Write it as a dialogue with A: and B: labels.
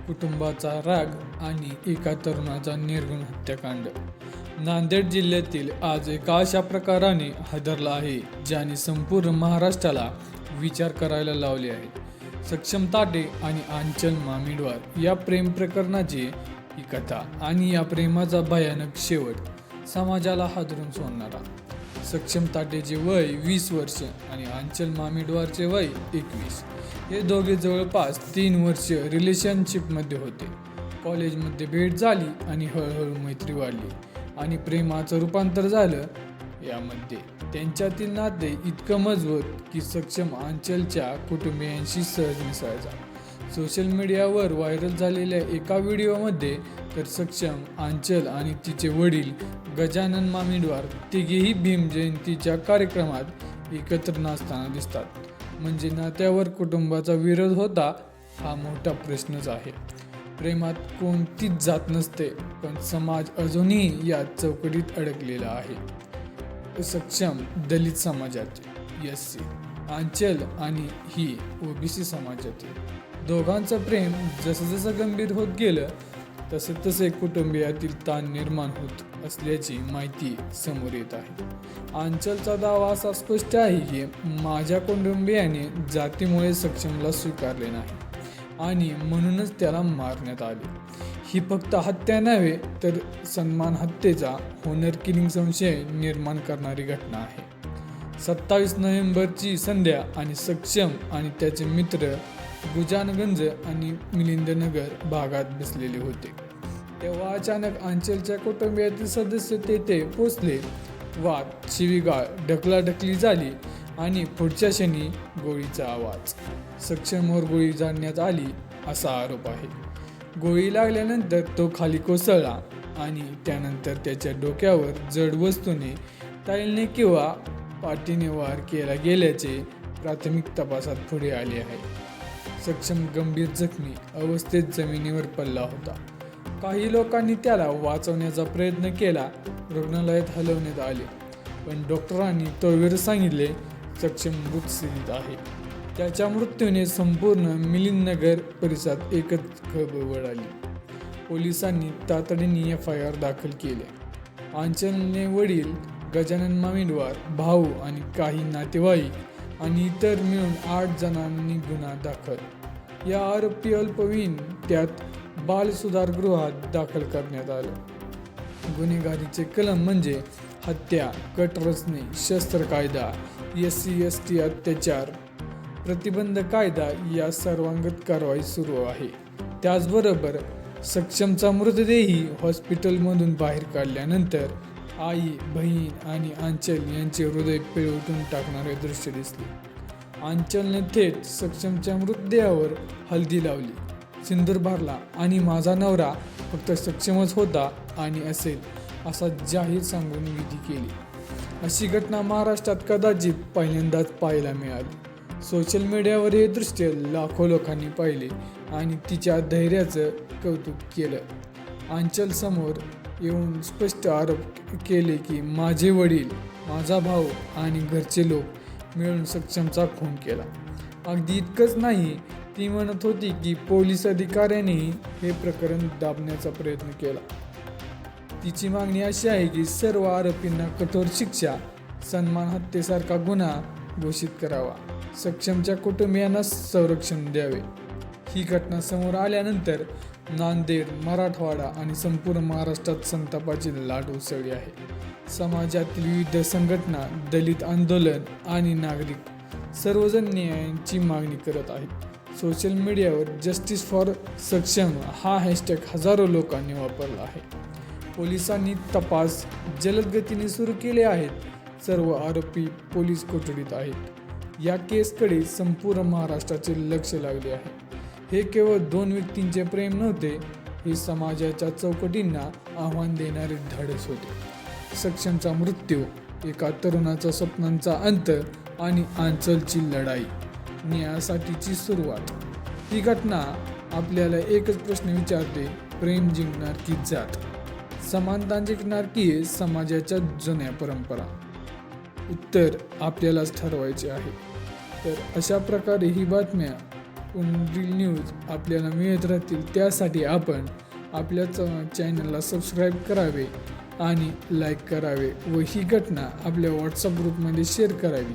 A: कुटुंबाचा राग आणि एका तरुणाचा निर्गुण हत्याकांड. नांदेड जिल्ह्यातील आज एका अशा प्रकाराने हादरला आहे ज्याने संपूर्ण महाराष्ट्राला विचार करायला लावले आहे. सक्षम ताटे आणि आंचल मामिडवार या प्रेम प्रकरणाची ही कथा आणि या प्रेमाचा भयानक शेवट समाजाला हादरून सोडणारा. सक्षम ताटेचे वय 20 वर्ष आणि आंचल मामिडवारचे वय 21. हे दोघे जवळपास 3 वर्ष रिलेशनशिपमध्ये होते. कॉलेजमध्ये भेट झाली आणि हळूहळू मैत्री वाढली आणि प्रेमाचं रूपांतर झालं. यामध्ये त्यांच्यातील नाते इतकं मजबूत की सक्षम आंचलच्या कुटुंबियांशी सहज मिसळायचा. सोशल मीडियावर व्हायरल झालेल्या एका व्हिडिओमध्ये तर सक्षम, आंचल आणि तिचे वडील गजानन मामिडवार तिघेही भीम जयंतीच्या कार्यक्रमात एकत्र नाचताना दिसतात. म्हणजे नात्यावर कुटुंबाचा विरोध होता हा मोठा प्रश्नच आहे. प्रेमात कोणतीच जात नसते, पण समाज अजूनही या चौकटीत अडकलेला आहे. सक्षम दलित समाजाचे SC, आंचल आणि ही OBC समाजाचे. दोघांचं प्रेम जसं जसं गंभीर होत गेलं तसे तसे कुटुंबियातील ताण निर्माण होत असल्याची माहिती समोर येत आहे. आंचलचा दावा असा स्पष्ट आहे की माझ्या कुटुंबियाने जातीमुळे सक्षमला स्वीकारले नाही आणि म्हणूनच त्याला मारण्यात आले. ही फक्त हत्या नव्हे तर सन्मान हत्येचा होनर किलिंग संशय निर्माण करणारी घटना आहे. 27 नोव्हेंबरची संध्या आणि सक्षम आणि त्याचे मित्र गुजानगंज आणि मिलिंदनगर भागात बसलेले होते. तेव्हा अचानक आंचलच्या कुटुंबियातील सदस्य तेथे पोचले. वाद, शिवीगाळ, ढकलाढकली झाली आणि पुढच्या क्षणी गोळीचा आवाज. सक्षमवर गोळी झाडण्यात आली असा आरोप आहे. गोळी लागल्यानंतर तो खाली कोसळला आणि त्यानंतर त्याच्या डोक्यावर जड वस्तूने, टाईलने किंवा पाटीने वार केला गेल्याचे प्राथमिक तपासात पुढे आले आहे. सक्षम गंभीर जखमी अवस्थेत जमिनीवर पडला होता. काही लोकांनी त्याला वाचवण्याचा प्रयत्न केला. रुग्णालयात हलवण्यात आले, पण डॉक्टरांनी तोवर सांगितले सक्षम मृत स्थितीत आहे. त्याच्या मृत्यूने संपूर्ण मिलिंदनगर परिसरात एकच खळबळ आली. पोलिसांनी तातडीने FIR दाखल केले. आंचलने वडील गजानन मामिडवार, भाऊ आणि काही नातेवाईक आणि इतर मिळून 8 जणांनी गुन्हा दाखल. या आरोपी अल्पवयीन त्यात बाल सुधारगृहात दाखल करण्यात आलं. गुन्हेगारीचे कलम म्हणजे हत्या, कट रचणे, शस्त्र कायदा, SC/ST अत्याचार प्रतिबंध कायदा या सर्वांगत कारवाई सुरू आहे. त्याचबरोबर सक्षमचा मृतदेही हॉस्पिटलमधून बाहेर काढल्यानंतर आई, बहीण आणि आंचल यांचे हृदय पिळवटून टाकणारे दृश्य दिसले. आंचलने थेट सक्षमच्या मृतदेहावर हळदी लावली, सिंदूर भरला आणि माझा नवरा फक्त सक्षमच होता आणि असेल असा जाहीर सांगून विधी केली. अशी घटना महाराष्ट्रात कदाचित पहिल्यांदाच पाहायला मिळाली. सोशल मीडियावर हे दृश्य लाखो लोकांनी पाहिले आणि तिच्या धैर्याचं कौतुक केलं. आंचल समोर येऊन स्पष्ट आरोप केले की माझे वडील, माझा भाऊ आणि घरचे लोक मिळून सक्षमचा खून केला. अगदी इतकंच नाही, ती म्हणत होती की पोलीस अधिकाऱ्यांनी हे प्रकरण दाबण्याचा प्रयत्न केला. तिची मागणी अशी आहे की सर्व आरोपींना कठोर शिक्षा, सन्मान हत्येसारखा गुन्हा घोषित करावा, सक्षमच्या कुटुंबियांना संरक्षण द्यावे. ही घटना समोर आल्यानंतर नांदेड, मराठवाडा आणि संपूर्ण महाराष्ट्रात संतापाची लाट उसळली आहे. समाजातील विविध संघटना, दलित आंदोलन आणि नागरिक सर्वजण न्यायाची मागणी करत आहेत. सोशल मीडियावर जस्टिस फॉर सक्षम हा हॅशटॅग हजारो लोकांनी वापरला आहे. पोलिसांनी तपास जलद गतीने सुरू केले आहेत. सर्व आरोपी पोलीस कोठडीत आहेत. या केसकडे संपूर्ण महाराष्ट्राचे लक्ष लागले आहे. हे केवळ 2 व्यक्तींचे प्रेम नव्हते, हे समाजाच्या चौकटींना आव्हान देणारे धाडस होते. सक्षमचा मृत्यू, एका तरुणाचा स्वप्नांचा अंत आणि आंचलची लढाई, न्यायासाठीची सुरुवात. ही घटना आपल्याला एकच प्रश्न विचारते, प्रेम जिंकणार की जात? समानता जिंकणार की समाजाच्या जुन्या परंपरा? उत्तर आपल्यालाच ठरवायचे आहे. तर अशा प्रकारे ही बातम्या पुढील न्यूज आपल्याला मिळत राहतील त्यासाठी आपण आपल्या चॅनलला सबस्क्राईब करावे आणि लाईक करावे व ही घटना आपल्या व्हॉट्सअप ग्रुपमध्ये शेअर करावी.